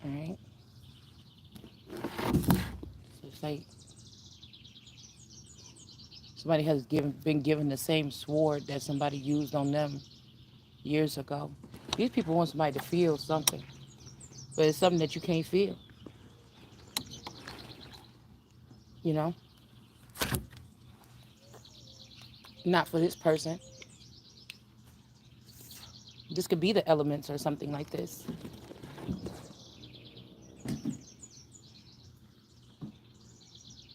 All right. So it's like somebody has been given the same sword that somebody used on them years ago. These people want somebody to feel something, but it's something that you can't feel. You know, not for this person. This could be the elements or something like this.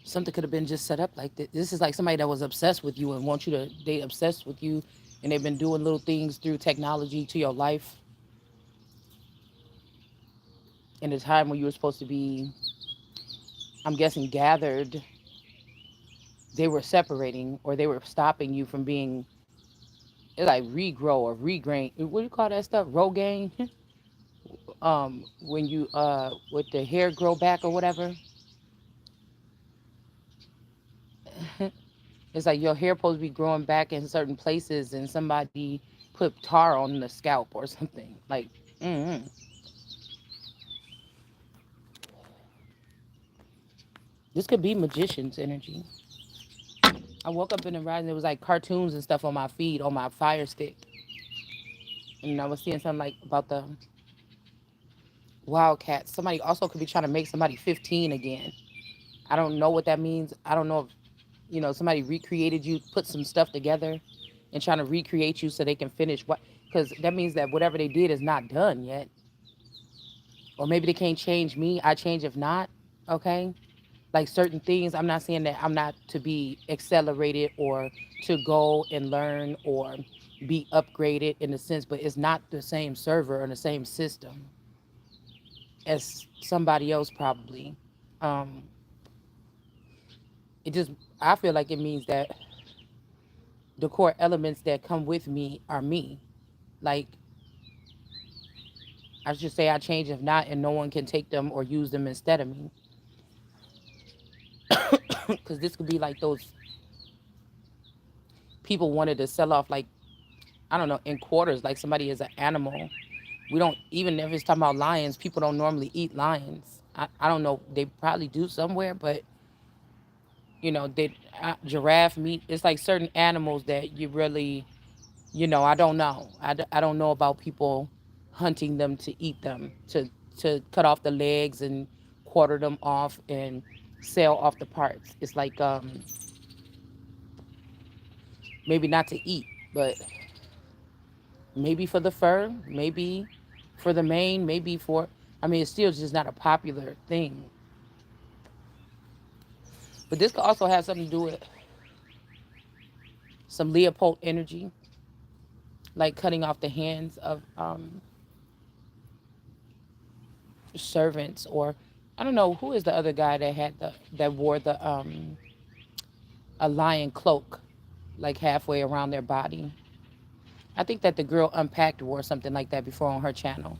Something could have been just set up like this. This is like somebody that was obsessed with you and want you to, they obsessed with you, and they've been doing little things through technology to your life in a time when you were supposed to be, I'm guessing, gathered. They were separating, or they were stopping you from being, it's like regrow or regrain. What do you call that stuff? Rogaine? When you with the hair grow back or whatever. It's like your hair supposed to be growing back in certain places, and somebody put tar on the scalp or something. Like, mm-hmm. This could be magician's energy. I woke up in the rising. It was like cartoons and stuff on my feed on my Fire Stick, and I was seeing something like about the wildcats. Somebody also could be trying to make somebody 15 again. I don't know what that means. I don't know if somebody recreated you, put some stuff together, and trying to recreate you so they can finish what. Because that means that whatever they did is not done yet. Or maybe they can't change me. I change if not. Okay. Like certain things, I'm not saying that I'm not to be accelerated or to go and learn or be upgraded in a sense, but it's not the same server or the same system as somebody else probably. Um, it just, I feel like it means that the core elements that come with me are me. Like, I should say I change if not, and no one can take them or use them instead of me. Because this could be like those people wanted to sell off, like, I don't know, in quarters, like somebody is an animal. We don't, even if it's talking about lions, people don't normally eat lions. I don't know. They probably do somewhere, but, they giraffe meat. It's like certain animals that you really, I don't know. I don't know about people hunting them to eat them, to cut off the legs and quarter them off and sell off the parts. It's like, maybe not to eat, but maybe for the fur, maybe for the mane, maybe for, I mean, it's still just not a popular thing. But this could also have something to do with some Leopold energy, like cutting off the hands of servants, or I don't know who is the other guy that had that wore the a lion cloak, like halfway around their body. I think that the girl Unpacked wore something like that before on her channel,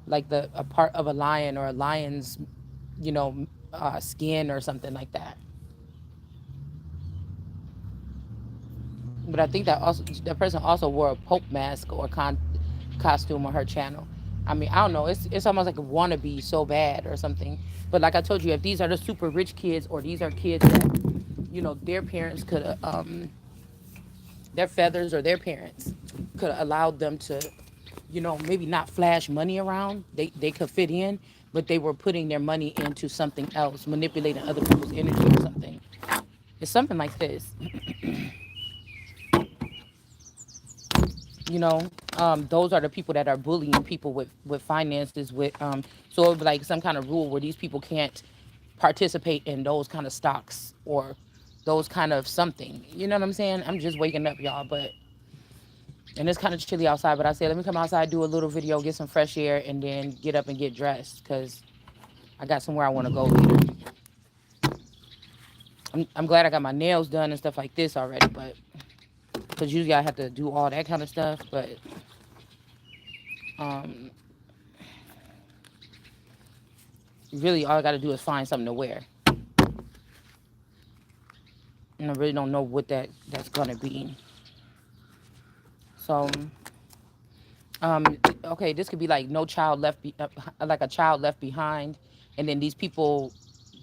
like a part of a lion or a lion's, skin or something like that. But I think that person also wore a Pope mask or costume on her channel. I mean, I don't know. It's almost like a wannabe so bad or something. But like I told you, if these are the super rich kids, or these are kids that, their parents could their feathers or their parents could have allowed them to, maybe not flash money around. They could fit in, but they were putting their money into something else, manipulating other people's energy or something. It's something like this. you know those are the people that are bullying people with finances, with so it would be like some kind of rule where these people can't participate in those kind of stocks or those kind of something. You know what I'm saying? I'm just waking up, y'all, but and it's kind of chilly outside, but I said let me come outside, do a little video, get some fresh air, and then get up and get dressed because I got somewhere I want to go later. I'm glad I got my nails done and stuff like this already, but because usually I have to do all that kind of stuff, but um really all I got to do is find something to wear, and I really don't know what that's gonna be. So Okay, this could be like no child left, like a child left behind, and then these people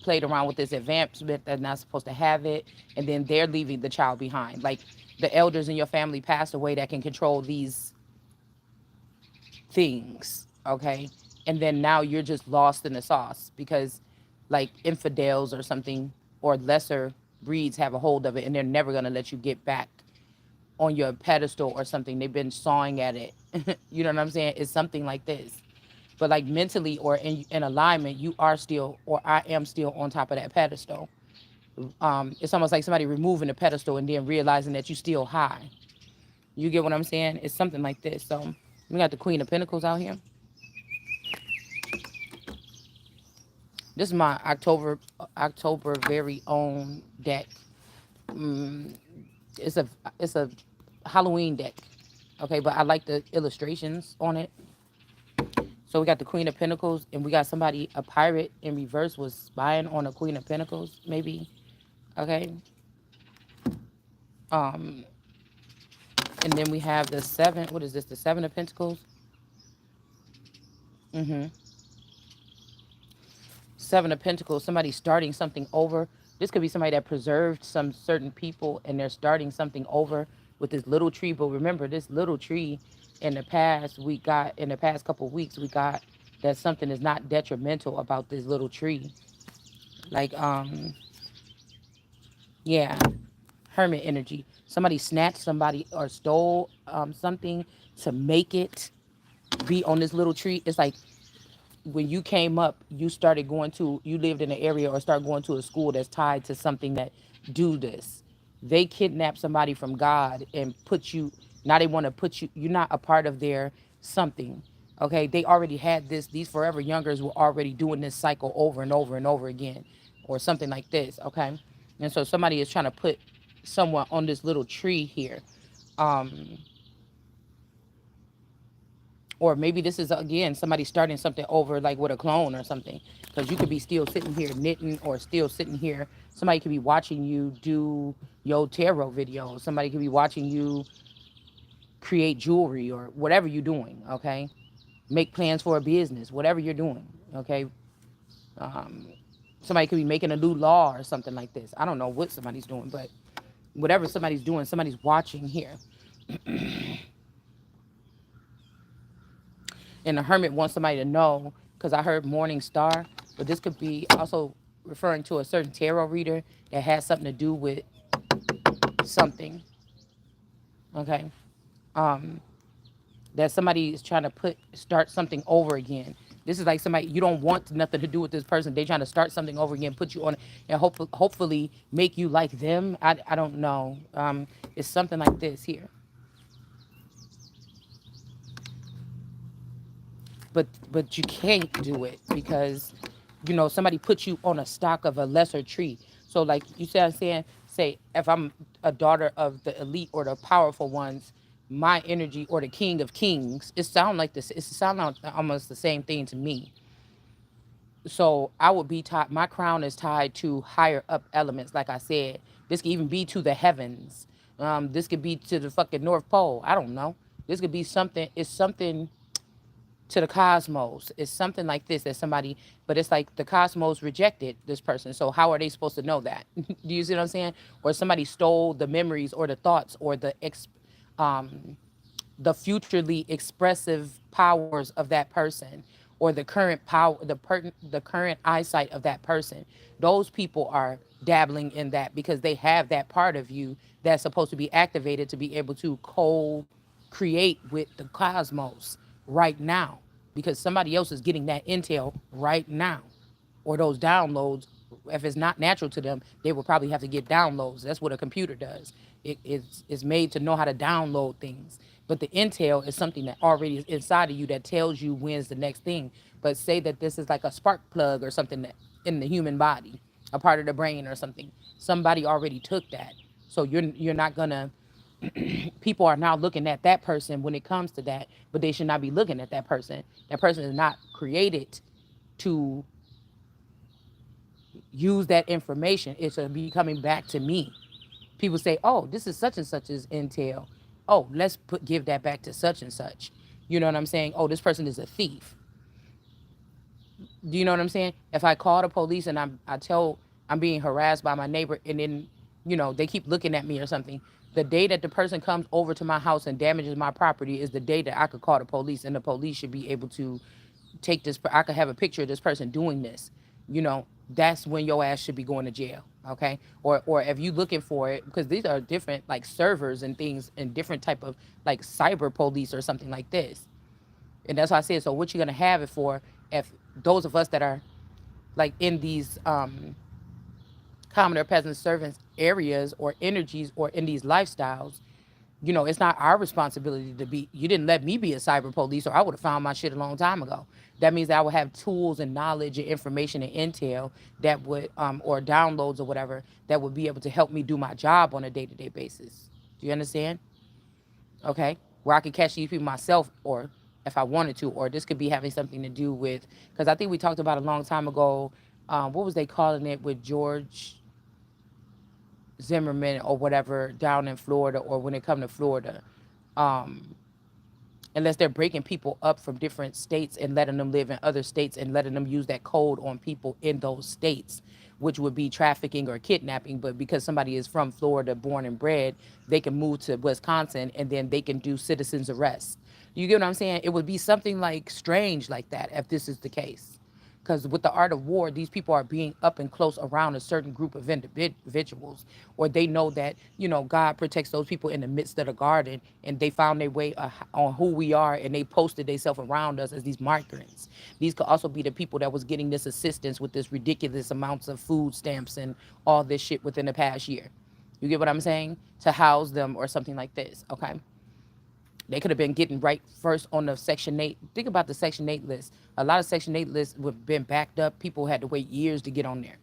played around with this advancement they're not supposed to have it, and then they're leaving the child behind. Like the elders in your family passed away that can control these things, okay? And then now you're just lost in the sauce because like infidels or something or lesser breeds have a hold of it and they're never going to let you get back on your pedestal or something. They've been sawing at it. You know what I'm saying? It's something like this. But like mentally or in alignment, you are still, or I am still on top of that pedestal. It's almost like somebody removing the pedestal and then realizing that you're still high. You get what I'm saying? It's something like this. So we got the Queen of Pentacles out here. This is my October very own deck. Mm, it's a Halloween deck. Okay, but I like the illustrations on it. So we got the Queen of Pentacles, and we got somebody, a pirate in reverse, was spying on a Queen of Pentacles, maybe. Okay. Um, and then we have the seven. What is this? The Seven of Pentacles. Mm-hmm. Seven of Pentacles. Somebody starting something over. This could be somebody that preserved some certain people, and they're starting something over with this little tree. But remember, this little tree, in the past couple of weeks, we got that something is not detrimental about this little tree. Like, yeah, hermit energy. Somebody snatched somebody or stole something to make it be on this little tree. It's like when you came up, you lived in an area or start going to a school that's tied to something that do this. They kidnap somebody from God and put you, now they want to put you, you're not a part of their something. Okay, they already had this, these forever youngers were already doing this cycle over and over and over again, or something like this. Okay, and so somebody is trying to put someone on this little tree here. Um, or maybe this is again somebody starting something over like with a clone or something, because you could be still sitting here knitting or still sitting here, somebody could be watching you do your tarot videos, somebody could be watching you create jewelry or whatever you're doing. Okay, make plans for a business, whatever you're doing. Okay, um, somebody could be making a new law or something like this. I don't know what somebody's doing, but whatever somebody's doing, somebody's watching here. And the hermit wants somebody to know, because I heard morning star, but this could be also referring to a certain tarot reader that has something to do with something. Okay, um, that somebody is trying to start something over again. This is like somebody you don't want nothing to do with this person. They trying to start something over again, put you on, and hopefully make you like them. I don't know. It's something like this here. But you can't do it because somebody put you on a stock of a lesser tree. So like you said, I'm saying, say if I'm a daughter of the elite or the powerful ones, my energy, or the king of kings, it sound like almost the same thing to me. So I would be tied, my crown is tied to higher up elements. Like I said, this could even be to the heavens. This could be to the fucking North Pole. I don't know. This could be something. It's something to the cosmos. It's something like this that somebody, but it's like the cosmos rejected this person. So how are they supposed to know that? Do you see what I'm saying? Or somebody stole the memories or the thoughts or um, the futurely expressive powers of that person, or the current power, the current eyesight of that person. Those people are dabbling in that because they have that part of you that's supposed to be activated to be able to co-create with the cosmos right now, because somebody else is getting that intel right now, or those downloads. If it's not natural to them, they will probably have to get downloads. That's what a computer does. It's made to know how to download things. But the intel is something that already is inside of you that tells you when's the next thing. But say that this is like a spark plug or something that in the human body, a part of the brain or something. Somebody already took that. So you're not gonna, people are now looking at that person when it comes to that, but they should not be looking at that person. That person is not created to use that information. It's to be coming back to me. People say, "Oh, this is such and such's intel. Oh, let's give that back to such and such." You know what I'm saying? Oh, this person is a thief. Do you know what I'm saying? If I call the police and I tell I'm being harassed by my neighbor, and then they keep looking at me or something, the day that the person comes over to my house and damages my property is the day that I could call the police, and the police should be able to take this. I could have a picture of this person doing this. That's when your ass should be going to jail. Okay, or if you looking for it, because these are different like servers and things and different type of like cyber police or something like this. And that's why I said, so what you're gonna have it for if those of us that are like in these commoner peasant servants areas or energies or in these lifestyles, it's not our responsibility to be. You didn't let me be a cyber police, or I would have found my shit a long time ago. That means that I would have tools and knowledge and information and intel that would, or downloads or whatever, that would be able to help me do my job on a day-to-day basis. Do you understand? Okay, where I could catch these people myself, or if I wanted to, or this could be having something to do with, because I think we talked about a long time ago. What was they calling it with George Zimmerman or whatever down in Florida, or when it come to Florida, um, unless they're breaking people up from different states and letting them live in other states and letting them use that code on people in those states, which would be trafficking or kidnapping. But because somebody is from Florida, born and bred, they can move to Wisconsin and then they can do citizens arrest. You get what I'm saying? It would be something like strange like that if this is the case. Because with the art of war, these people are being up and close around a certain group of individuals, or they know that God protects those people in the midst of the garden, and they found their way on who we are, and they posted themselves around us as these migrants. These could also be the people that was getting this assistance with this ridiculous amounts of food stamps and all this shit within the past year. You get what I'm saying? To house them or something like this. Okay. They could have been getting right first on the Section 8. Think about the Section 8 list. A lot of Section 8 lists would have been backed up. People had to wait years to get on there.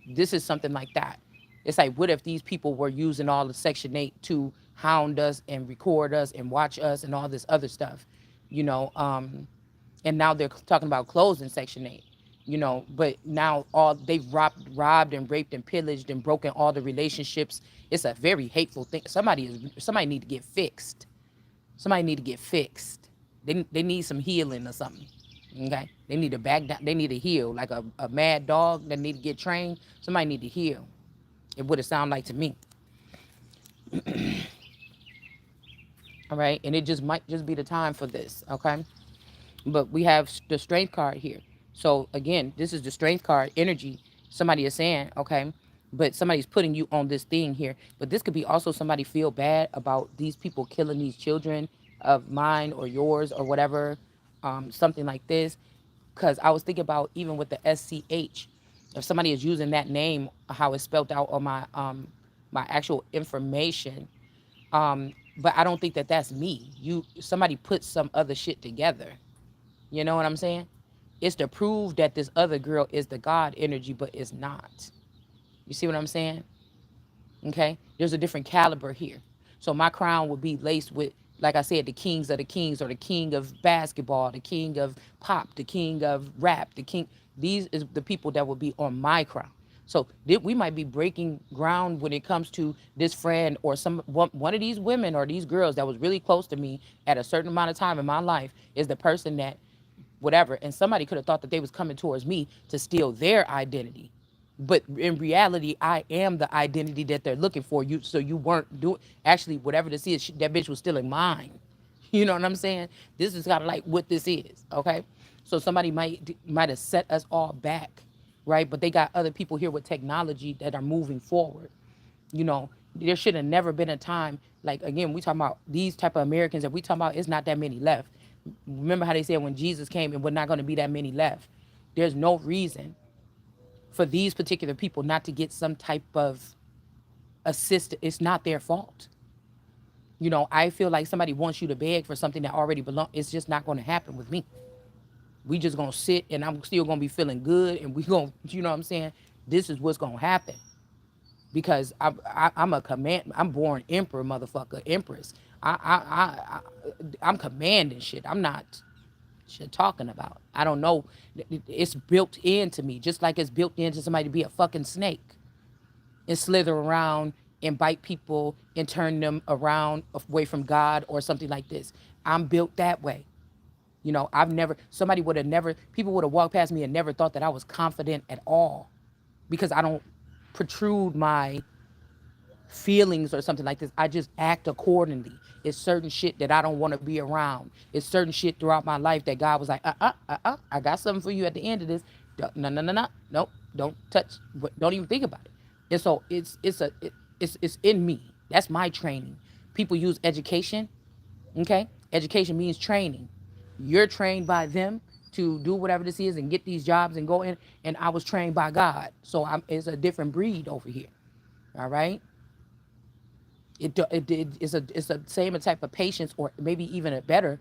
This is something like that. It's like, what if these people were using all the Section 8 to hound us and record us and watch us and all this other stuff, you know? And now they're talking about closing Section 8, but now all they've robbed and raped and pillaged and broken all the relationships. It's a very hateful thing. Somebody need to get fixed. Somebody need to get fixed. They need some healing or something. Okay? They need to back down. They need to heal. Like a mad dog that need to get trained. Somebody need to heal. It would have sound like to me. All right? And it just might just be the time for this. Okay? But we have the strength card here. So again, this is the strength card energy. Somebody is saying, okay, but somebody's putting you on this thing here. But this could be also somebody feel bad about these people killing these children of mine or yours or whatever, something like this. Because I was thinking about even with the SCH, if somebody is using that name, how it's spelled out on my actual information, but I don't think that that's me. Somebody put some other shit together. You know what I'm saying? It's to prove that this other girl is the God energy, but it's not. You see what I'm saying? Okay? There's a different caliber here. So my crown would be laced with, like I said, the kings of the kings, or the king of basketball, the king of pop, the king of rap, the king. These is the people that would be on my crown. So we might be breaking ground when it comes to this friend or one of these women or these girls that was really close to me at a certain amount of time in my life is the person that whatever, and somebody could have thought that they was coming towards me to steal their identity, but in reality I am the identity that they're looking for. You so you weren't doing actually whatever this is. That bitch was stealing mine. You know what I'm saying? This is kind of like what this is. Okay, so somebody might have set us all back, right? But they got other people here with technology that are moving forward. There should have never been a time, like again, we talking about these type of Americans that we talking about, it's not that many left. Remember how they said when Jesus came, and we're not going to be that many left. There's no reason for these particular people not to get some type of assistance. It's not their fault. I feel like somebody wants you to beg for something that already belongs. It's just not going to happen with me. We just going to sit, and I'm still going to be feeling good, and we going to, you know what I'm saying? This is what's going to happen. Because I'm a command. I'm born emperor, motherfucker, empress. I'm commanding shit. I'm not shit talking about. I don't know. It's built into me, just like it's built into somebody to be a fucking snake and slither around and bite people and turn them around away from God or something like this. I'm built that way. You know, I've never, somebody would have never, people would have walked past me and never thought that I was confident at all, because I don't protrude my feelings or something like this. I just act accordingly. It's certain shit that I don't want to be around. It's certain shit throughout my life that God was like, I got something for you at the end of this. No, no, no, no, nope, don't touch, don't even think about it. And so it's in me. That's my training. People use education. Okay, education means training. You're trained by them to do whatever this is and get these jobs and go in. And I was trained by God, so it's a different breed over here. All right. It's a same type of patience, or maybe even a better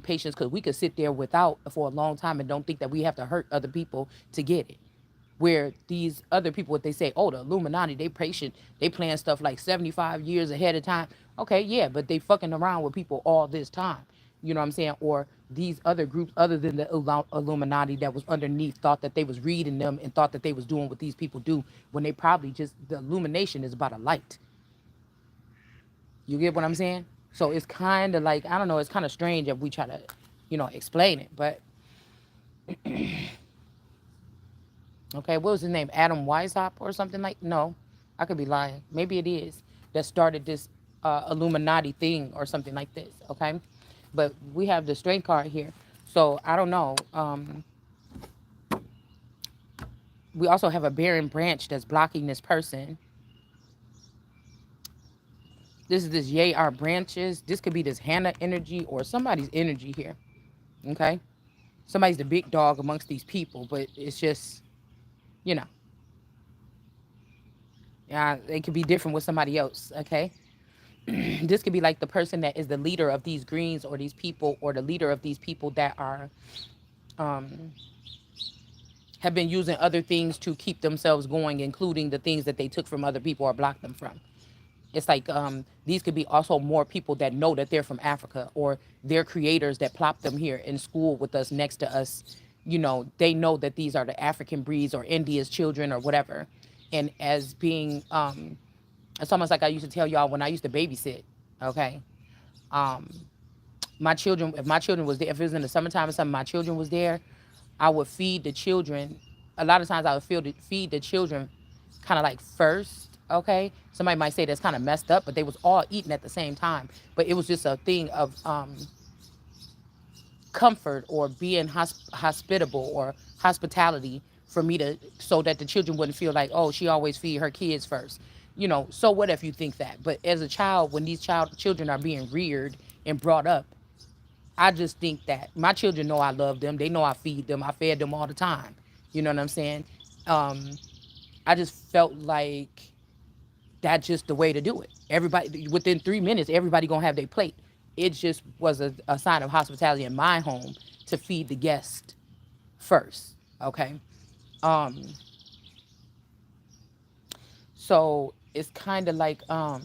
patience, because we could sit there without for a long time and don't think that we have to hurt other people to get it. Where these other people, what they say, oh, the Illuminati, they patient, they plan stuff like 75 years ahead of time. Okay, yeah, but they fucking around with people all this time. You know what I'm saying? Or these other groups other than the Illuminati that was underneath thought that they was reading them and thought that they was doing what these people do, when they probably just, the illumination is about a light. You get what I'm saying? So it's kind of like, I don't know, it's kind of strange if we try to, explain it. But, okay, what was his name? Adam Weishaupt or something like? No, I could be lying. Maybe it is that started this Illuminati thing or something like this, okay? But we have the strength card here. So I don't know. We also have a barren branch that's blocking this person. This is this yay our branches. This could be this Hannah energy or somebody's energy here. Okay? Somebody's the big dog amongst these people, but it's just, you know. Yeah, it could be different with somebody else, okay? This could be like the person that is the leader of these greens or these people, or the leader of these people that are have been using other things to keep themselves going, including the things that they took from other people or blocked them from. It's like these could be also more people that know that they're from Africa, or they're creators that plopped them here in school with us, next to us. You know, they know that these are the African breeds or India's children or whatever. And as being, it's almost like I used to tell y'all when I used to babysit, okay? My children, if my children was there, if it was in the summertime or something, my children was there, I would feed the children. A lot of times I would feed the children kind of like first, okay? Somebody might say that's kind of messed up, but they was all eating at the same time. But it was just a thing of comfort, or being hospitable, or hospitality for me to, so that the children wouldn't feel like, oh, she always feed her kids first. You know, so what if you think that? But as a child, when these children are being reared and brought up, I just think that my children know I love them. They know I feed them. I fed them all the time. You know what I'm saying? I just felt like that's just the way to do it. Everybody, within 3 minutes, everybody gonna have their plate. It just was a sign of hospitality in my home to feed the guest first. Okay. Um, so it's kind of like, what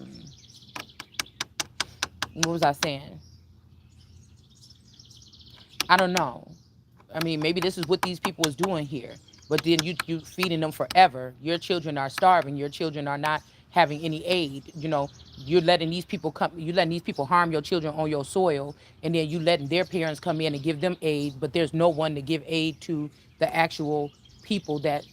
was I saying? I don't know. I mean, maybe this is what these people is doing here. But then you feeding them forever. Your children are starving. Your children are not having any aid. You know, you're letting these people come. You letting these people harm your children on your soil, and then you letting their parents come in and give them aid. But there's no one to give aid to the actual people that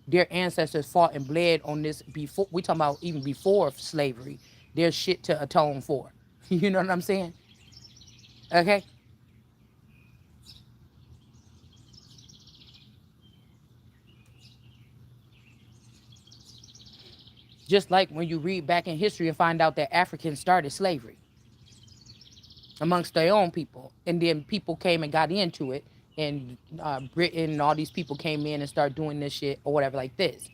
their ancestors fought and bled on this before. We talking about even before slavery. There's shit to atone for. You know what I'm saying? Okay. Just like when you read back in history and find out that Africans started slavery amongst their own people. And then people came and got into it. And Britain and all these people came in and started doing this shit or whatever like this.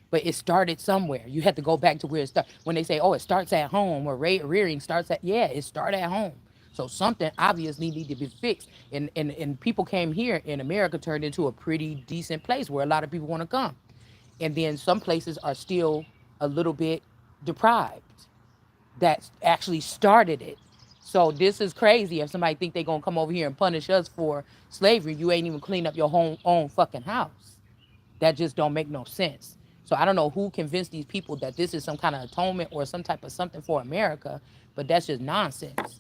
But it started somewhere. You have to go back to where it started. When they say, oh, it starts at home, or rearing starts at, yeah, it started at home. So something obviously needed to be fixed. And people came here, and America turned into a pretty decent place where a lot of people want to come. And then some places are still a little bit deprived that actually started it. So this is crazy. If somebody think they're gonna come over here and punish us for slavery, you ain't even clean up your own fucking house. That just don't make no sense. So I don't know who convinced these people that this is some kind of atonement or some type of something for America, but that's just nonsense.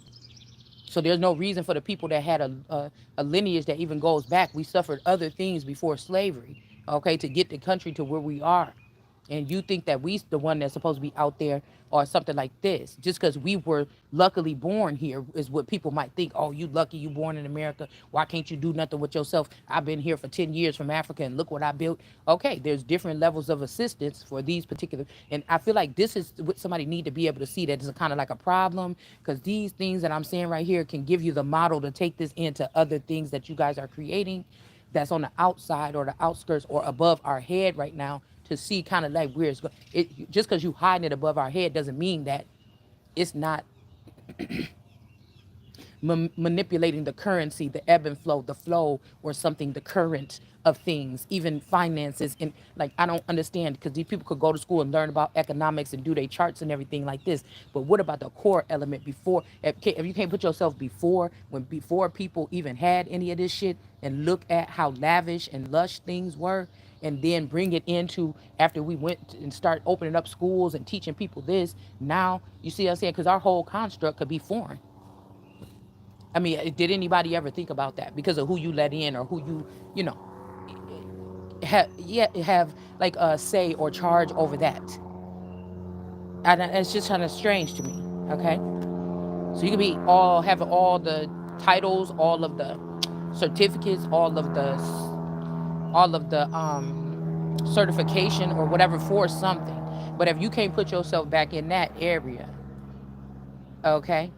So there's no reason for the people that had a lineage that even goes back. We suffered other things before slavery, okay, to get the country to where we are. And you think that we the one that's supposed to be out there or something like this just because we were luckily born here is what people might think. Oh, you lucky you born in America, why can't you do nothing with yourself? I've been here for 10 years from Africa and look what I built. Okay, there's different levels of assistance for these particular, and I feel like this is what somebody need to be able to see, that is kind of like a problem, because these things that I'm saying right here can give you the model to take this into other things that you guys are creating that's on the outside or the outskirts or above our head right now, to see kind of like where it's going. It just because you hiding it above our head doesn't mean that it's not manipulating the currency, the ebb and flow, the flow or something, the current of things, even finances. And like, I don't understand, because these people could go to school and learn about economics and do their charts and everything like this. But what about the core element before? If you can't put yourself before, when before people even had any of this shit, and look at how lavish and lush things were, and then bring it into after we went and start opening up schools and teaching people this. Now, you see what I'm saying? Because our whole construct could be foreign. I mean, did anybody ever think about that because of who you let in or who you know, have like a say or charge over that? And it's just kind of strange to me. Okay, so you could be all have all the titles, all of the certificates, all of the certification or whatever for something, but if you can't put yourself back in that area, okay,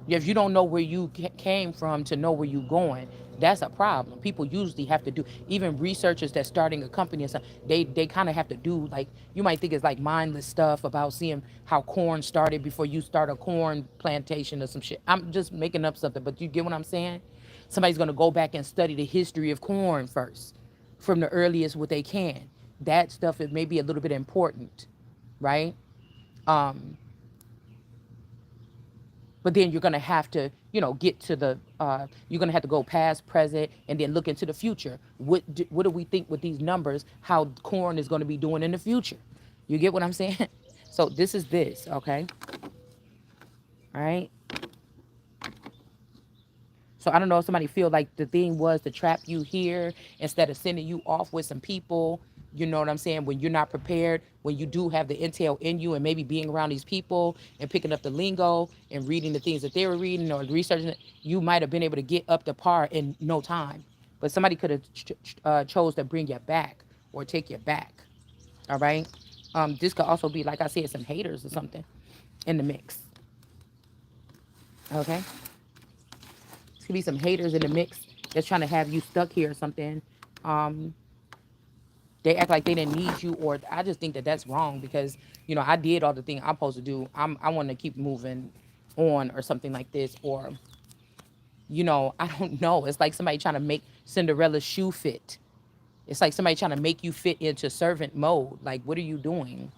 if you don't know where you came from to know where you're going, that's a problem. People usually have to do, even researchers that's starting a company and stuff, they kind of have to do, like, you might think it's like mindless stuff about seeing how corn started before you start a corn plantation or some shit. I'm just making up something, but you get what I'm saying? Somebody's going to go back and study the history of corn first from the earliest what they can. That stuff is maybe a little bit important, right? Um, but then you're going to have to, get to the you're going to have to go past, present, and then look into the future. What do we think with these numbers, how corn is going to be doing in the future? You get what I'm saying? So this is this, okay? All right. So I don't know if somebody feel like the thing was to trap you here instead of sending you off with some people. You know what I'm saying? When you're not prepared, when you do have the intel in you, and maybe being around these people and picking up the lingo and reading the things that they were reading or researching it, you might have been able to get up to par in no time. But somebody could have chose to bring you back or take you back. All right. This could also be, like I said, some haters or something in the mix. Okay. This could be some haters in the mix that's trying to have you stuck here or something. Um, they act like they didn't need you, or I just think that that's wrong because, I did all the things I'm supposed to do. I want to keep moving on or something like this, or, I don't know. It's like somebody trying to make Cinderella's shoe fit. It's like somebody trying to make you fit into servant mode. Like, what are you doing?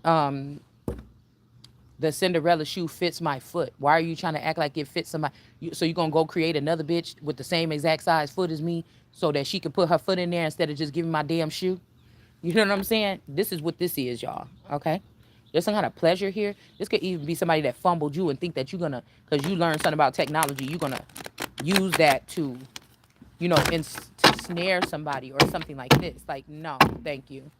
Um, the Cinderella shoe fits my foot. Why are you trying to act like it fits somebody? So you're going to go create another bitch with the same exact size foot as me so that she can put her foot in there instead of just giving my damn shoe? You know what I'm saying? This is what this is, y'all. Okay? There's some kind of pleasure here. This could even be somebody that fumbled you and think that you're going to, because you learned something about technology, you're going to use that to, to snare somebody or something like this. Like, no, thank you.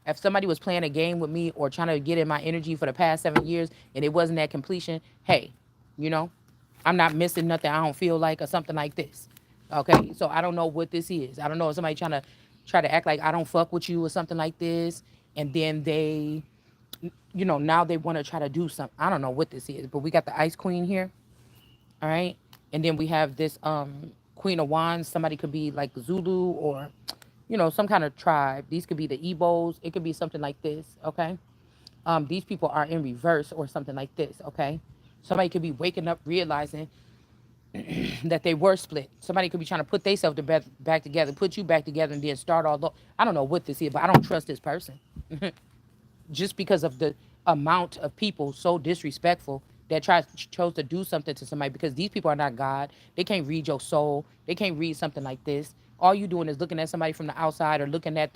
If somebody was playing a game with me or trying to get in my energy for the past 7 years and it wasn't at completion, hey, you know, I'm not missing nothing I don't feel like or something like this. Okay, so I don't know what this is. I don't know if somebody try to act like I don't fuck with you or something like this, and then they, now they want to try to do something. I don't know what this is, but we got the Ice Queen here, all right, and then we have this Queen of Wands. Somebody could be like Zulu or some kind of tribe. These could be the Igbos. It could be something like this, okay? These people are in reverse or something like this, okay? Somebody could be waking up realizing that they were split. Somebody could be trying to put themselves back together, put you back together, and then start all over. I don't know what this is, but I don't trust this person. Just because of the amount of people so disrespectful that chose to do something to somebody, because these people are not God. They can't read your soul. They can't read something like this. All you doing is looking at somebody from the outside or looking at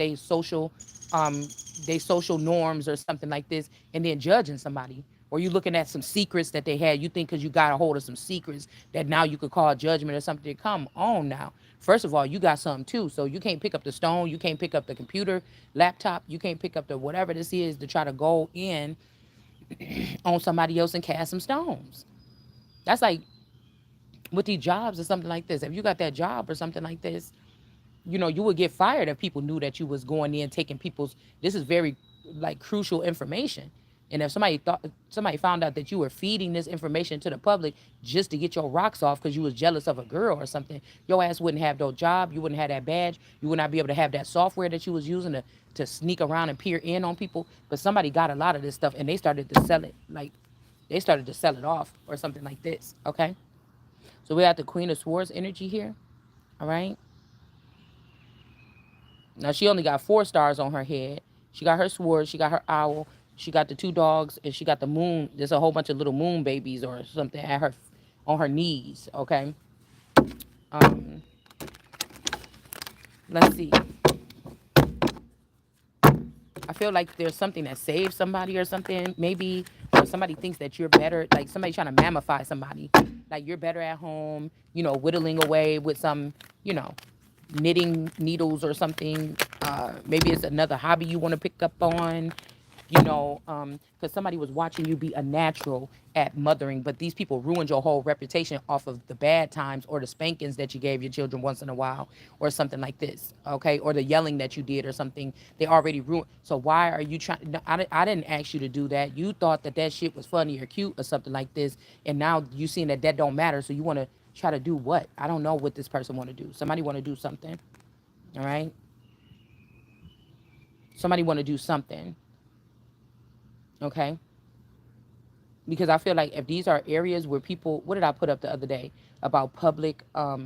um, their social norms or something like this, and then judging somebody Or you looking at some secrets that they had. You think because you got a hold of some secrets that now you could call judgment or something. Come on now. First of all, you got something too. So you can't pick up the stone. You can't pick up the computer, laptop. You can't pick up the whatever this is to try to go in on somebody else and cast some stones. That's like with these jobs or something like this. If you got that job or something like this, you would get fired if people knew that you was going in taking people's. This is very like crucial information. And if somebody found out that you were feeding this information to the public just to get your rocks off because you was jealous of a girl or something, your ass wouldn't have no job. You wouldn't have that badge. You would not be able to have that software that you was using to sneak around and peer in on people. But somebody got a lot of this stuff and they started to sell it. Like they started to sell it off or something like this. Okay. So we have the Queen of Swords energy here. All right. Now she only got 4 stars on her head. She got her sword, she got her owl, she got the 2 dogs, and she got the moon. There's a whole bunch of little moon babies or something at her on her knees. Okay. Um, let's see. I feel like there's something that saves somebody or something, maybe, or somebody thinks that you're better, like somebody trying to mammify somebody. Like you're better at home, whittling away with some, you know, knitting needles or something. Maybe it's another hobby you want to pick up on, because somebody was watching you be a natural at mothering, but these people ruined your whole reputation off of the bad times or the spankings that you gave your children once in a while or something like this, okay? Or the yelling that you did or something. They already ruined. So why are you trying? No, I didn't ask you to do that. You thought that shit was funny or cute or something like this, and now you seeing that don't matter, so you want to try to do what? I don't know what this person want to do. Somebody want to do something, all right? Somebody want to do something, okay? Because I feel like if these are areas where people, what did I put up the other day about public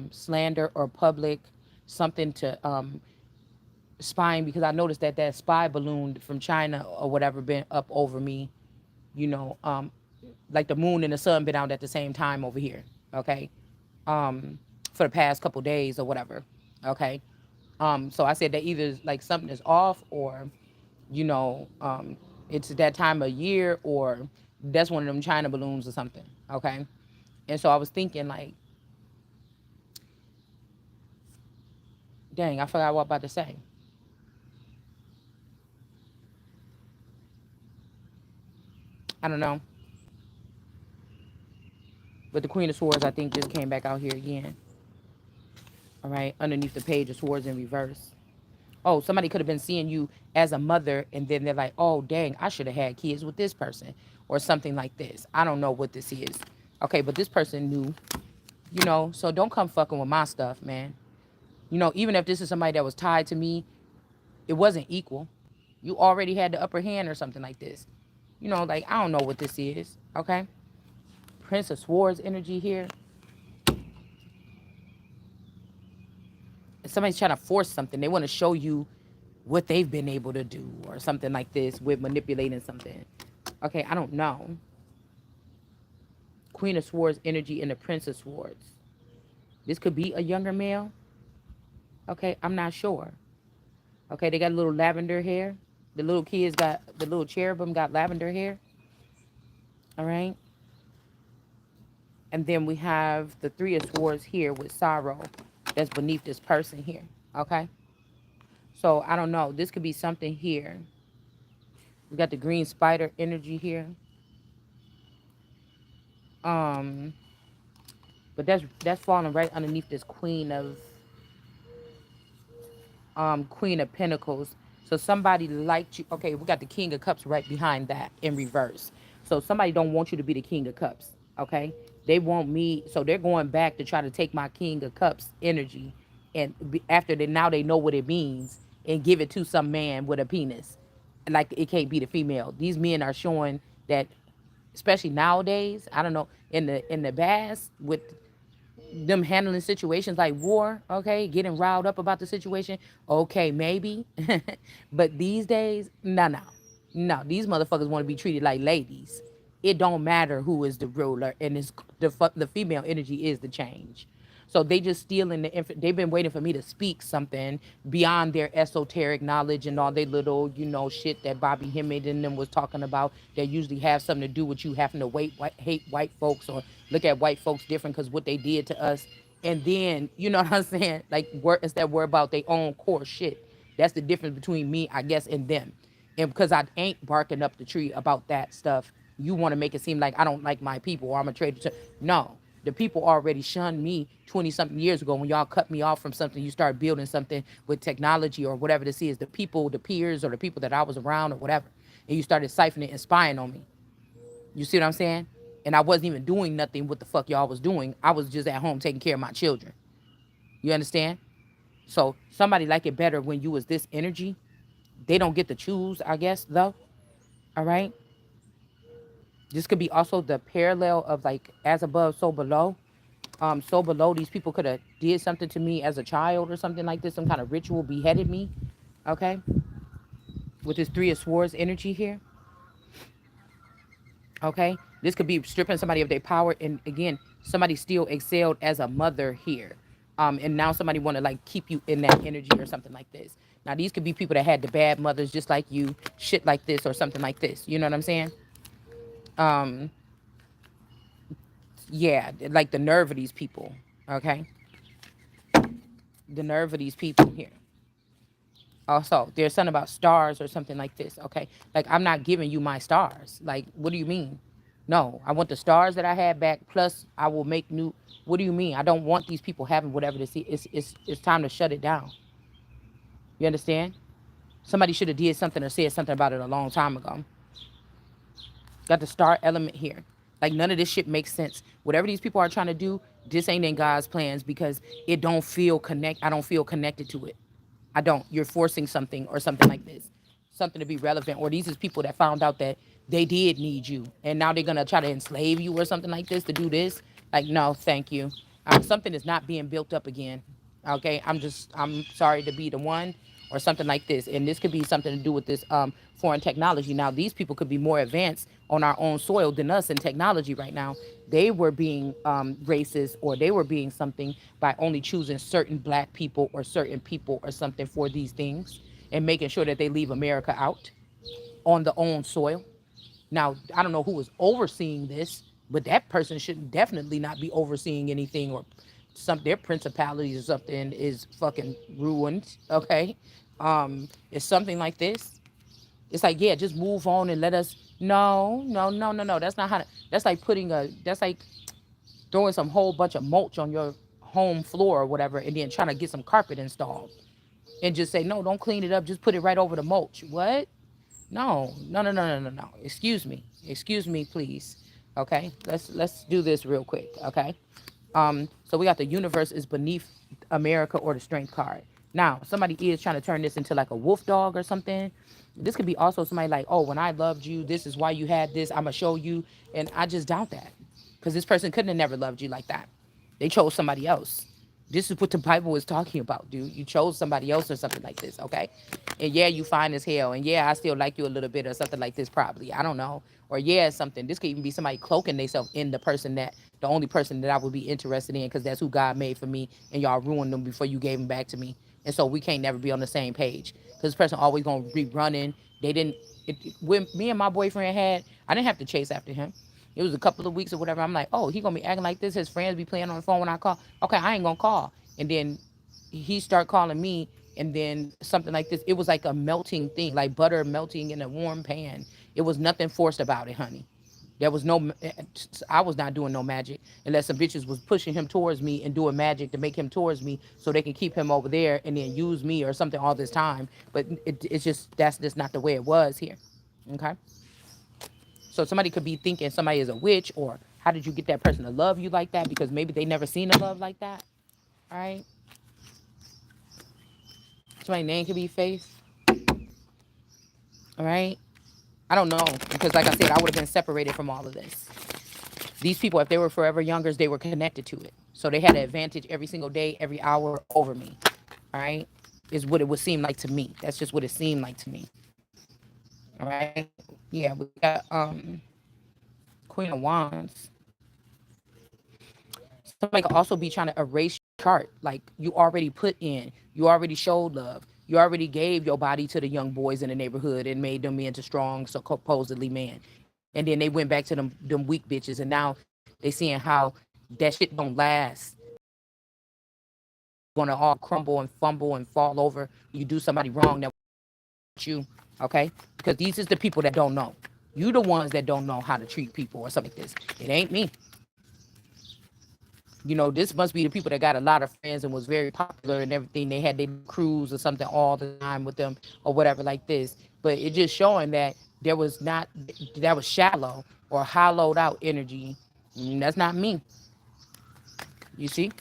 slander or public something to spying? Because I noticed that spy balloon from China or whatever been up over me, you know, um, like the moon and the sun been out at the same time over here, okay, for the past couple days or whatever, okay. So I said that either like something is off or you know, it's that time of year or that's one of them China balloons or something. Okay. And so I was thinking like, dang, I forgot what I'm about to say. I don't know. But the Queen of Swords, I think, just came back out here again. All right. Underneath the page of swords in reverse. Oh, somebody could have been seeing you as a mother and then they're like, oh, dang, I should have had kids with this person or something like this. I don't know what this is. Okay. But this person knew, so don't come fucking with my stuff, man. Even if this is somebody that was tied to me, it wasn't equal. You already had the upper hand or something like this. Like, I don't know what this is. Okay. Prince of Swords energy here. Somebody's trying to force something. They want to show you what they've been able to do or something like this with manipulating something. Okay, I don't know. Queen of Swords energy and the Prince of Swords. This could be a younger male. Okay, I'm not sure. Okay, they got a little lavender hair. The little kids got, the little cherubim got lavender hair. All right. And then we have the Three of Swords here with sorrow that's beneath this person here. Okay. So I don't know. This could be something here. We got the green spider energy here. Um, but that's falling right underneath this Queen of Pentacles. So somebody liked you. Okay, we got the King of Cups right behind that in reverse. So somebody don't want you to be the King of Cups. Okay, they want me. So they're going back to try to take my King of Cups energy, and after they now they know what it means and give it to some man with a penis. Like it can't be the female. These men are showing that, especially nowadays. I don't know in the past with them handling situations like war, okay, getting riled up about the situation, okay, maybe. But these days, no, these motherfuckers want to be treated like ladies. It don't matter who is the ruler, and it's the female energy is the change. So they just stealing they've been waiting for me to speak something beyond their esoteric knowledge and all their little, shit that Bobby Hemmett and them was talking about that usually have something to do with you having to hate white folks or look at white folks different because what they did to us. And then, you know what I'm saying? Like, instead of worry about their own core shit. That's the difference between me, I guess, and them. And because I ain't barking up the tree about that stuff, you want to make it seem like I don't like my people or I'm a traitor to. No, the people already shunned me 20 something years ago when y'all cut me off from something. You start building something with technology or whatever this is, the people, the peers, or the people that I was around or whatever. And you started siphoning and spying on me. You see what I'm saying? And I wasn't even doing nothing what the fuck y'all was doing. I was just at home taking care of my children. You understand? So somebody like it better when you was this energy. They don't get to choose, I guess, though. All right. This could be also the parallel of like as above, so below. So below, these people could have did something to me as a child or something like this, some kind of ritual, beheaded me. Okay. With this Three of Swords energy here. Okay. This could be stripping somebody of their power. And again, somebody still excelled as a mother here. And now somebody want to like keep you in that energy or something like this. Now these could be people that had the bad mothers just like you, shit like this or something like this. You know what I'm saying? Um, yeah, like the nerve of these people. Okay, the nerve of these people here. Also, there's something about stars or something like this. Okay, like I'm not giving you my stars. Like, what do you mean? No, I want the stars that I had back. Plus, I will make new. What do you mean? I don't want these people having whatever this is. It's time to shut it down. You understand? Somebody should have did something or said something about it a long time ago. Got the star element here. Like none of this shit makes sense. Whatever these people are trying to do, this ain't in God's plans because it don't feel I don't feel connected to it. I don't. You're forcing something or something like this. Something to be relevant. Or these is people that found out that they did need you. And now they're gonna try to enslave you or something like this to do this. Like, no, thank you. Something is not being built up again. Okay. I'm sorry to be the one or something like this. And this could be something to do with this foreign technology. Now, these people could be more advanced on our own soil than us in technology right now. They were being racist or they were being something by only choosing certain black people or certain people or something for these things and making sure that they leave America out on the own soil. Now, I don't know who was overseeing this, but that person should definitely not be overseeing anything or their principalities or something is fucking ruined. Okay. It's something like this. It's like, yeah, just move on and let us. No, no, no, no, no. That's not how that's like that's like throwing some whole bunch of mulch on your home floor or whatever and then trying to get some carpet installed and just say, no, don't clean it up. Just put it right over the mulch. What? No, no, no, no, no, no, no. Excuse me, please. Okay, let's do this real quick. Okay, so we got the universe is beneath America or the strength card. Now, somebody is trying to turn this into like a wolf dog or something. This could be also somebody like, oh, when I loved you, this is why you had this. I'm gonna show you, and I just doubt that because this person couldn't have never loved you like that. They chose somebody else. This is what the Bible is talking about, dude. You chose somebody else or something like this, okay? And yeah, you fine as hell. And yeah, I still like you a little bit or something like this, probably. I don't know. Or yeah, something. This could even be somebody cloaking themselves in the only person that I would be interested in because that's who God made for me. And y'all ruined them before you gave them back to me. And so we can't never be on the same page because this person always going to be running. They didn't, when me and my boyfriend I didn't have to chase after him. It was a couple of weeks or whatever. I'm like, oh, he gonna be acting like this. His friends be playing on the phone when I call. Okay, I ain't gonna call. And then he start calling me, and then something like this. It was like a melting thing, like butter melting in a warm pan. It was nothing forced about it, honey. There was no, I was not doing no magic unless some bitches was pushing him towards me and doing magic to make him towards me so they can keep him over there and then use me or something all this time. But it's just, that's just not the way it was here. Okay. So somebody could be thinking somebody is a witch, or how did you get that person to love you like that? Because maybe they never seen a love like that. All right. Somebody's name could be Faith. All right. I don't know. Because like I said, I would have been separated from all of this. These people, if they were forever youngers, they were connected to it. So they had an advantage every single day, every hour over me. All right. Is what it would seem like to me. That's just what it seemed like to me. All right. Yeah, we got Queen of Wands. Somebody could also be trying to erase chart. Like you already put in, you already showed love. You already gave your body to the young boys in the neighborhood and made them into strong, so supposedly man. And then they went back to them weak bitches, and now they seeing how that shit don't last. Gonna all crumble and fumble and fall over. You do somebody wrong that you, okay? Because these is the people that don't know. You the ones that don't know how to treat people or something like this. It ain't me. You know, this must be the people that got a lot of friends and was very popular and everything. They had their crews or something all the time with them or whatever like this. But it just showing that there was not, that was shallow or hollowed out energy. That's not me. You see?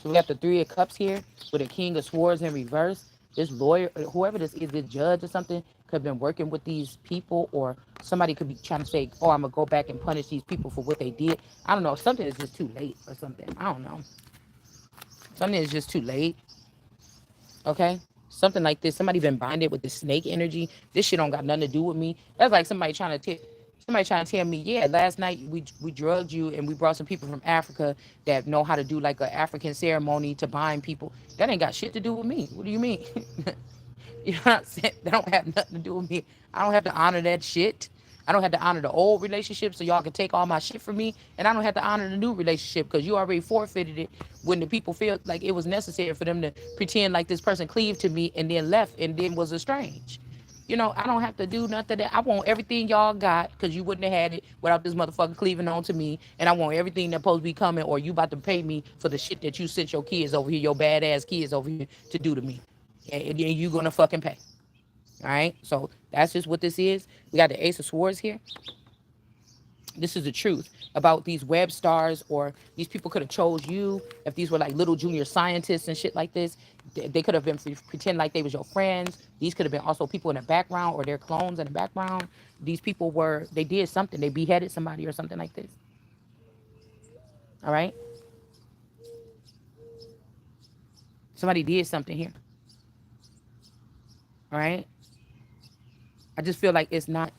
So we got the Three of Cups here with a King of Swords in reverse. This lawyer, whoever this is, this judge or something, could have been working with these people, or somebody could be trying to say, oh, I'm going to go back and punish these people for what they did. I don't know. Something is just too late or something. I don't know. Something is just too late. Okay? Something like this. Somebody been binded with the snake energy. This shit don't got nothing to do with me. That's like somebody trying to tell me, yeah, last night we drugged you and we brought some people from Africa that know how to do like an African ceremony to bind people. That ain't got shit to do with me. What do you mean? You know what I'm saying? That don't have nothing to do with me. I don't have to honor that shit. I don't have to honor the old relationship so y'all can take all my shit from me. And I don't have to honor the new relationship because you already forfeited it when the people feel like it was necessary for them to pretend like this person cleaved to me and then left and then was estranged. You know, I don't have to do nothing. That I want everything y'all got because you wouldn't have had it without this motherfucker cleaving on to me. And I want everything that's supposed to be coming, or you about to pay me for the shit that you sent your kids over here, your badass kids over here to do to me. And you gonna fucking pay. All right. So that's just what this is. We got the Ace of Swords here. This is the truth about these web stars, or these people could have chose you if these were like little junior scientists and shit like this. They could have been pretend like they was your friends. These could have been also people in the background or their clones in the background. These people were, they did something. They beheaded somebody or something like this. All right. Somebody did something here. All right. I just feel like it's not,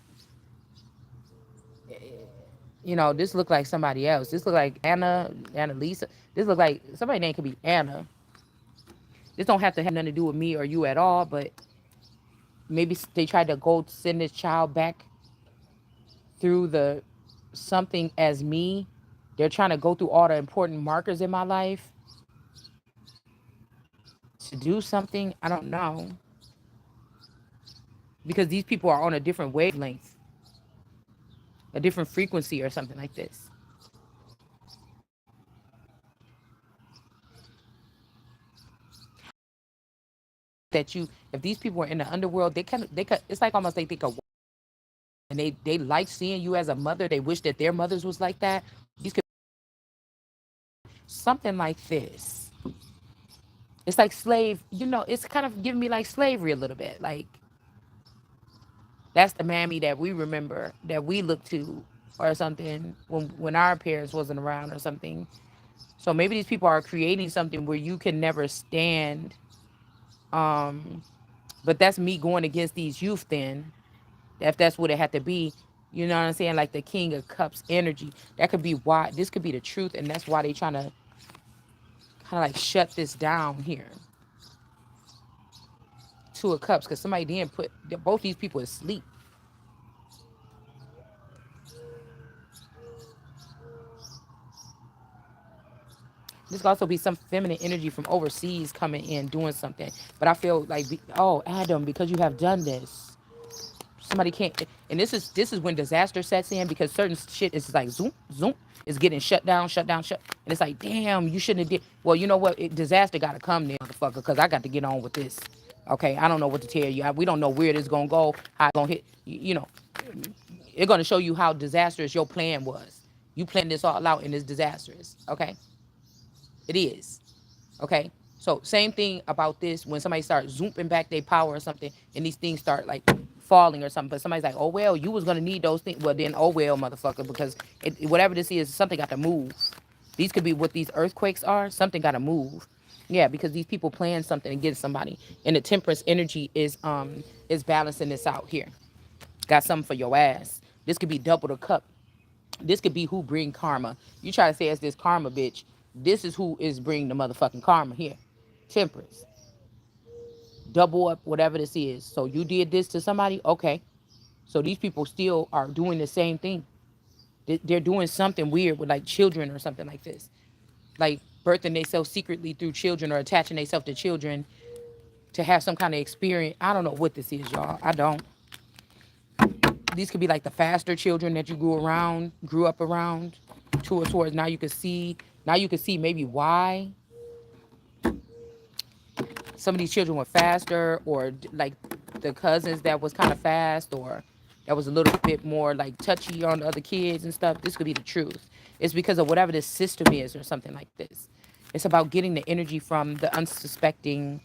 you know, this look like somebody else. This look like Annalisa. This look like somebody name could be Anna. This don't have to have nothing to do with me or you at all, but maybe they tried to go send this child back through the something as me. They're trying to go through all the important markers in my life to do something. I don't know. Because these people are on a different wavelength, a different frequency or something like this. That you, if these people were in the underworld, they could, it's like almost like they could, and they like seeing you as a mother. They wish that their mothers was like that. These could, something like this. It's like slave, you know, it's kind of giving me like slavery a little bit. Like that's the mammy that we remember, that we look to or something when our parents wasn't around or something. So maybe these people are creating something where you can never stand. Um, but that's me going against these youth then, if that's what it had to be. You know what I'm saying? Like the King of Cups energy. That could be why, this could be the truth, and that's why they trying to kind of like shut this down here. Two of Cups, because somebody didn't put both these people asleep. This could also be some feminine energy from overseas coming in doing something. But I feel like, oh, Adam, because you have done this, somebody can't. And this is when disaster sets in, because certain shit is like zoom zoom, it's getting shut down, shut down, shut. And it's like, damn, you shouldn't have did. Well, you know what? Disaster got to come there, motherfucker, because I got to get on with this. Okay, I don't know what to tell you. We don't know where this gonna go, how it's gonna hit. You know, it's gonna show you how disastrous your plan was. You planned this all out, and it's disastrous. Okay, it is. Okay. So same thing about this, when somebody starts zooming back their power or something, and these things start like falling or something. But somebody's like, oh well, you was gonna need those things. Well then, oh well, motherfucker, because whatever this is, something got to move. These could be what these earthquakes are. Something got to move. Yeah, because these people plan something against somebody, and the temperance energy is balancing this out here. Got something for your ass. This could be double the cup. This could be who bring karma. You try to say it's this karma bitch. This is who is bringing the motherfucking karma here. Temperance. Double up whatever this is. So you did this to somebody, okay. So these people still are doing the same thing. They're doing something weird with like children or something like this. Like birthing themselves secretly through children or attaching themselves to children to have some kind of experience. I don't know what this is, y'all. I don't. These could be like the faster children that you grew up around, towards now you can see. Now you can see maybe why some of these children were faster, or like the cousins that was kind of fast, or that was a little bit more like touchy on the other kids and stuff. This could be the truth. It's because of whatever this system is or something like this. It's about getting the energy from the unsuspecting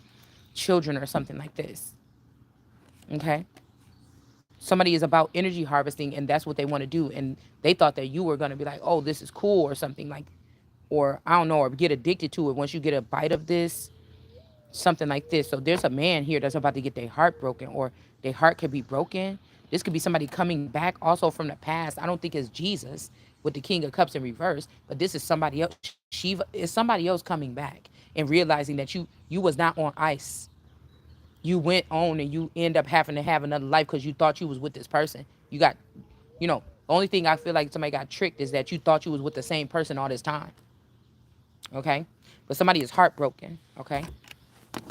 children or something like this. Okay. Somebody is about energy harvesting and that's what they want to do. And they thought that you were going to be like, oh, this is cool or something like, or I don't know, or get addicted to it once you get a bite of this, something like this. So there's a man here that's about to get their heart broken, or their heart could be broken. This could be somebody coming back also from the past. I don't think it's Jesus with the King of Cups in reverse, but this is somebody else. Shiva is somebody else coming back and realizing that you was not on ice. You went on and you end up having to have another life because you thought you was with this person. You got, only thing I feel like somebody got tricked is that you thought you was with the same person all this time. Okay? But somebody is heartbroken. Okay?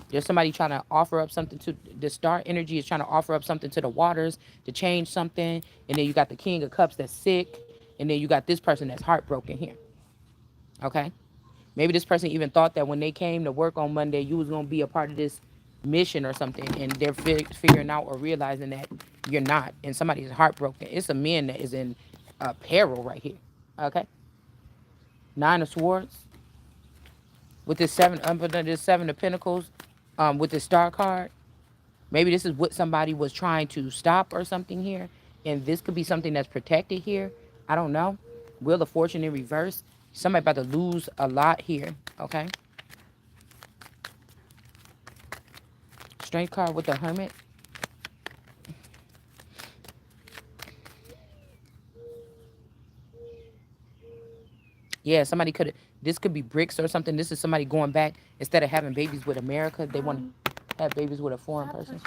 There's somebody trying to offer up something to the star energy is trying to offer up something to the waters to change something. And then you got the King of Cups that's sick. And then you got this person that's heartbroken here. Okay? Maybe this person even thought that when they came to work on Monday, you was going to be a part of this mission or something. And they're figuring out or realizing that you're not. And somebody is heartbroken. It's a man that is in peril right here. Okay? Nine of Swords. With this seven of Pentacles. With this star card. Maybe this is what somebody was trying to stop or something here. And this could be something that's protected here. I don't know. Wheel of Fortune in reverse. Somebody about to lose a lot here. Okay. Strength card with the Hermit. Yeah, somebody could. This could be bricks or something. This is somebody going back instead of having babies with America. They want to have babies with a foreign person.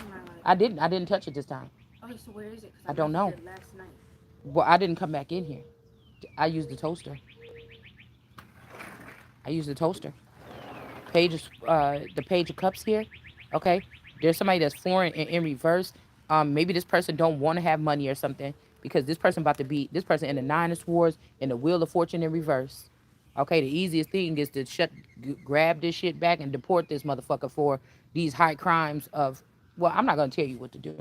I didn't. I didn't touch it this time. Okay, so where is it? I Because I don't left it know. there last night. Well, I didn't come back in here. I used the toaster. I used the toaster. The Page of Cups here. Okay, there's somebody that's foreign and in reverse. Maybe this person don't want to have money or something because this person about to be this person in the Nine of Swords and the Wheel of Fortune in reverse. Okay, the easiest thing is to grab this shit back and deport this motherfucker for these high crimes of. Well, I'm not gonna tell you what to do.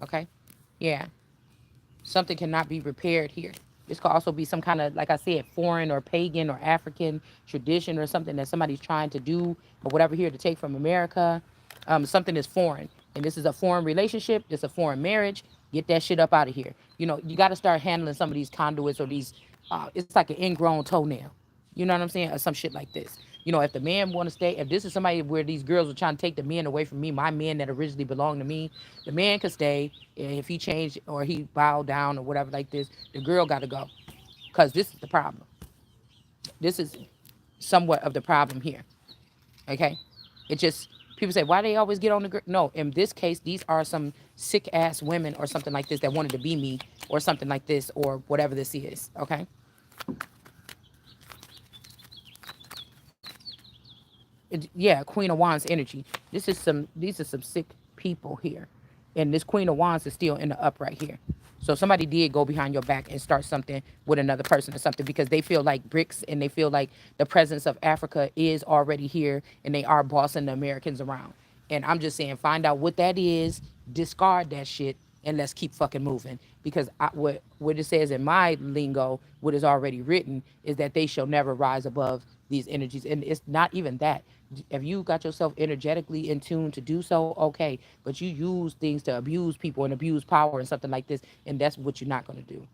Okay, yeah, something cannot be repaired here. This could also be some kind of, like I said, foreign or pagan or African tradition or something that somebody's trying to do or whatever here to take from America. Something is foreign. And this is a foreign relationship. This is a foreign marriage. Get that shit up out of here. You got to start handling some of these conduits or these, it's like an ingrown toenail. You know what I'm saying? Or some shit like this. If the man want to stay, if this is somebody where these girls are trying to take the men away from me, my men that originally belonged to me, the man could stay. And if he changed or he bowed down or whatever like this, the girl got to go. Because this is the problem. This is somewhat of the problem here. Okay? It just, people say, why they always get on the girl? No, in this case, these are some sick ass women or something like this that wanted to be me or something like this or whatever this is. Okay? Yeah, Queen of Wands energy. These are some sick people here. And this Queen of Wands is still in the upright here. So somebody did go behind your back and start something with another person or something because they feel like bricks and they feel like the presence of Africa is already here and they are bossing the Americans around. And I'm just saying, find out what that is, discard that shit, and let's keep fucking moving. Because what it says in my lingo, what is already written, is that they shall never rise above these energies. And it's not even that. If you got yourself energetically in tune to do so, okay. But you use things to abuse people and abuse power and something like this, and that's what you're not going to do.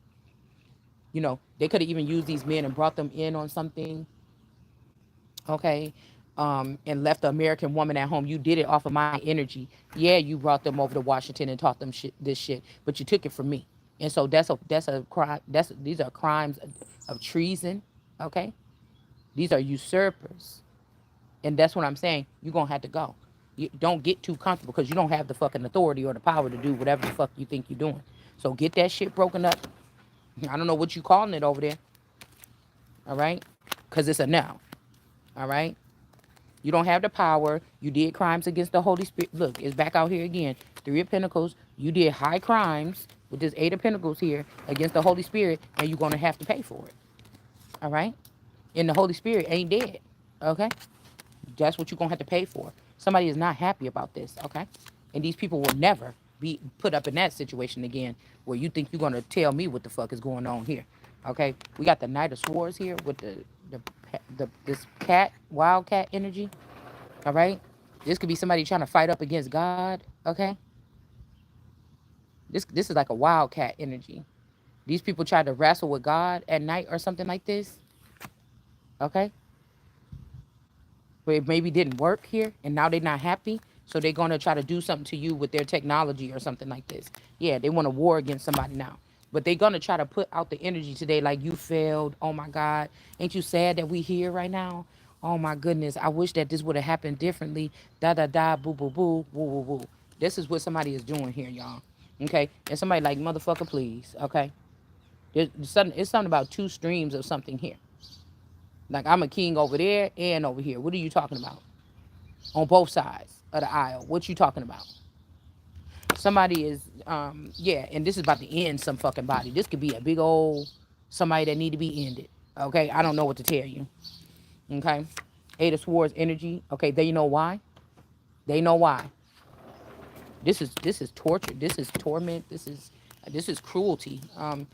They could have even used these men and brought them in on something, okay, and left the American woman at home. You did it off of my energy. Yeah, you brought them over to Washington and taught them this shit, but you took it from me, and so that's a crime. These are crimes of treason, okay. These are usurpers. And that's what I'm saying. You're going to have to go. You don't get too comfortable because you don't have the fucking authority or the power to do whatever the fuck you think you're doing. So get that shit broken up. I don't know what you calling it over there. All right? Because it's a no. All right? You don't have the power. You did crimes against the Holy Spirit. Look, it's back out here again. Three of Pentacles. You did high crimes with this Eight of Pentacles here against the Holy Spirit, and you're going to have to pay for it. All right? And the Holy Spirit ain't dead. Okay? That's what you're going to have to pay for. Somebody is not happy about this. Okay? And these people will never be put up in that situation again where you think you're going to tell me what the fuck is going on here. Okay? We got the Knight of Swords here with this cat, wild cat energy. All right? This could be somebody trying to fight up against God. Okay? This is like a wildcat energy. These people try to wrestle with God at night or something like this. Okay? But it maybe didn't work here and now they're not happy. So they're going to try to do something to you with their technology or something like this. Yeah, they want to war against somebody now. But they're going to try to put out the energy today like you failed. Oh my God. Ain't you sad that we here right now? Oh my goodness. I wish that this would have happened differently. Da da da, boo boo boo, woo woo woo. This is what somebody is doing here, y'all. Okay? And somebody like, motherfucker, please. Okay? It's something about two streams of something here. Like I'm a king over there and over here. What are you talking about? On both sides of the aisle. What you talking about? Somebody is, yeah, and this is about to end some fucking body. This could be a big old somebody that need to be ended. Okay, I don't know what to tell you. Okay, Eight of Swords energy. Okay, they know why. They know why. This is torture. This is torment. This is cruelty. On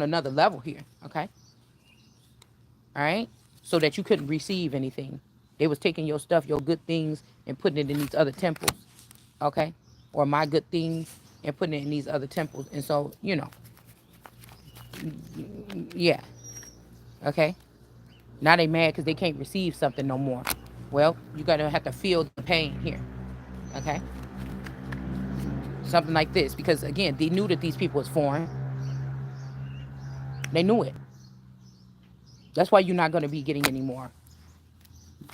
another level here. Okay. All right, so that you couldn't receive anything. They was taking your stuff, your good things, and putting it in these other temples, okay? Or my good things and putting it in these other temples. And so, yeah, okay? Now they mad because they can't receive something no more. Well, you gotta have to feel the pain here, okay? Something like this, because again, they knew that these people was foreign. They knew it. That's why you're not gonna be getting any more.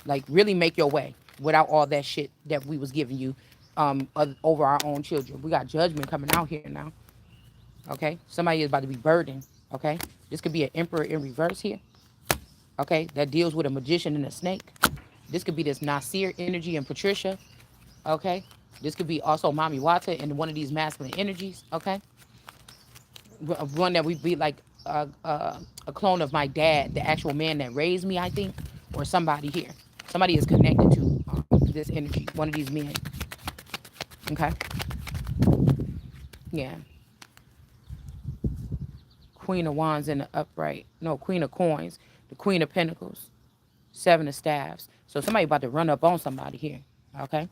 Like really make your way without all that shit that we was giving you over our own children. We got judgment coming out here now. Okay? Somebody is about to be burdened. Okay? This could be an emperor in reverse here. Okay? That deals with a magician and a snake. This could be this Nasir energy and Patricia. Okay? This could be also Mami Wata and one of these masculine energies. Okay? One that would be like a clone of my dad, the actual man that raised me, I think, or somebody here. Somebody is connected to this energy, one of these men. Okay? Yeah. Queen of Wands in the upright. No, Queen of Coins. The Queen of Pentacles. Seven of Staffs. So somebody about to run up on somebody here. Okay?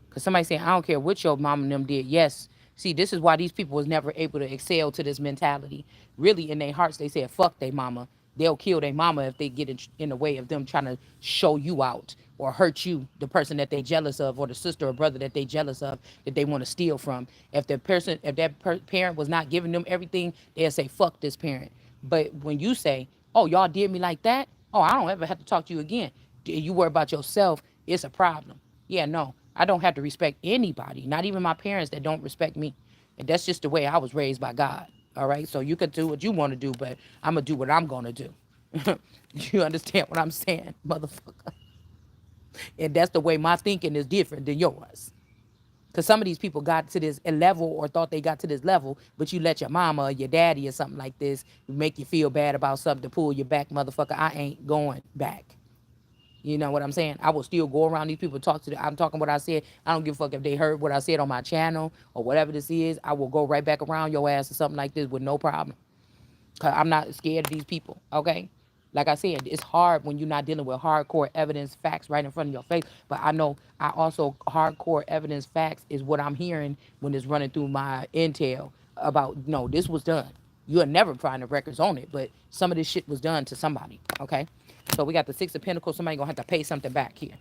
Because somebody saying, I don't care what your mom and them did. Yes. See, this is why these people was never able to excel to this mentality. Really, in their hearts, they said, fuck they mama. They'll kill their mama if they get in the way of them trying to show you out or hurt you, the person that they jealous of, or the sister or brother that they jealous of, that they want to steal from. If the person, if that parent was not giving them everything, they'll say, fuck this parent. But when you say, oh, y'all did me like that? Oh, I don't ever have to talk to you again. You worry about yourself, it's a problem. Yeah, no, I don't have to respect anybody, not even my parents that don't respect me. And that's just the way I was raised by God. All right, so you could do what you want to do, but I'm going to do what I'm going to do. You understand what I'm saying, motherfucker? And that's the way my thinking is different than yours. Because some of these people got to this level or thought they got to this level, but you let your mama or your daddy or something like this make you feel bad about something to pull you back, motherfucker. I ain't going back. You know what I'm saying? I will still go around these people, talk to them. I'm talking what I said. I don't give a fuck if they heard what I said on my channel or whatever this is. I will go right back around your ass or something like this with no problem. Cause I'm not scared of these people, okay? Like I said, it's hard when you're not dealing with hardcore evidence, facts right in front of your face. But I know I also, hardcore evidence, facts is what I'm hearing when it's running through my intel about, no, this was done. You'll never find the records on it, but some of this shit was done to somebody, okay? So we got the Six of Pentacles. Somebody gonna have to pay something back here,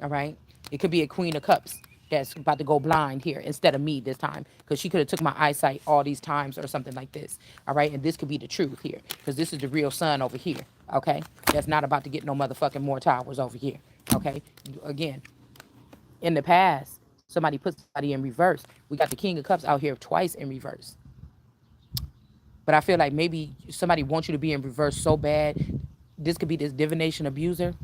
all right? It could be a Queen of Cups. that's about to go blind here instead of me this time, because she could have took my eyesight all these times or something like this. All right, and this could be the truth here, because this is the real sun over here. Okay, that's not about to get no motherfucking more towers over here. Okay, again, in the past, somebody put somebody in reverse. We got the King of Cups out here twice in reverse. But I feel like maybe somebody wants you to be in reverse so bad. This could be this divination abuser.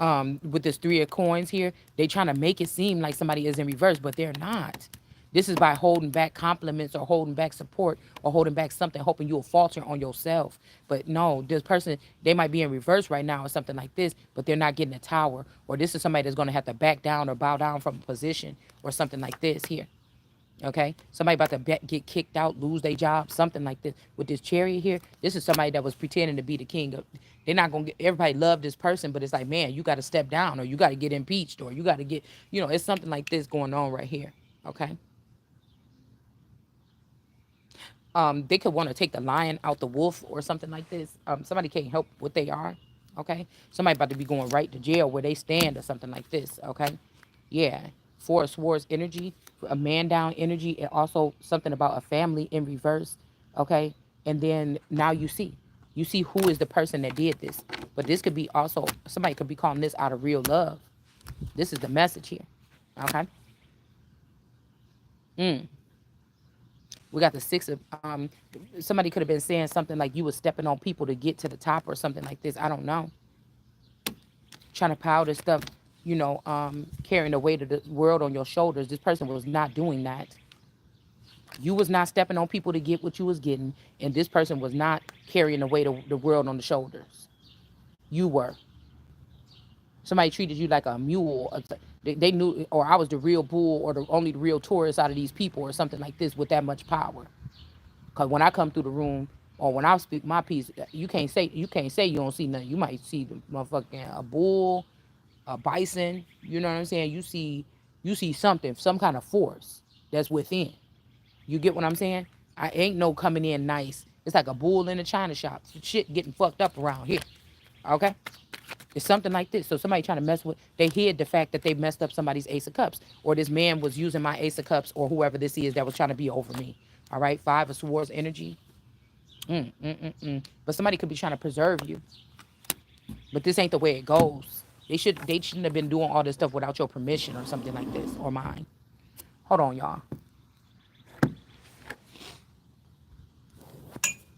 With this 3 of coins here, they trying to make it seem like somebody is in reverse, but they're not. This is by holding back compliments or holding back support or holding back something, hoping you'll falter on yourself. But no, this person, they might be in reverse right now or something like this, but they're not getting a tower. Or this is somebody that's going to have to back down or bow down from a position or something like this here. Okay, somebody about to get kicked out, lose their job, something like this. With this chariot here, this is somebody that was pretending to be the king of. They're not gonna get. Everybody love this person, but it's like, man, you got to step down, or you got to get impeached, or you got to get, it's something like this going on right here. Okay. They could want to take the lion out the wolf or something like this. Somebody can't help what they are. Okay, somebody about to be going right to jail where they stand or something like this. Okay, yeah. 4 of Swords energy, a man down energy, and also something about a family in reverse. Okay, and then now you see who is the person that did this. But this could be also somebody could be calling this out of real love. This is the message here. Okay. Mm. We got the 6 of somebody could have been saying something like you were stepping on people to get to the top or something like this. I don't know. Trying to pile this stuff, carrying the weight of the world on your shoulders. This person was not doing that. You was not stepping on people to get what you was getting, and this person was not carrying the weight of the world on the shoulders. You were. Somebody treated you like a mule. They knew, or I was the real bull, or the only the real tourist out of these people, or something like this with that much power. Cause when I come through the room, or when I speak my piece, you can't say you don't see nothing. You might see the motherfucking a bull, a bison. You know what I'm saying? You see something, some kind of force that's within. You get what I'm saying? I ain't no coming in nice. It's like a bull in a china shop. Shit getting fucked up around here. Okay? It's something like this. So somebody trying to mess with, they hid the fact that they messed up somebody's Ace of Cups. Or this man was using my Ace of Cups, or whoever this is that was trying to be over me. All right? 5 of Swords energy. But somebody could be trying to preserve you. But this ain't the way it goes. They shouldn't have been doing all this stuff without your permission or something like this, or mine. Hold on, y'all.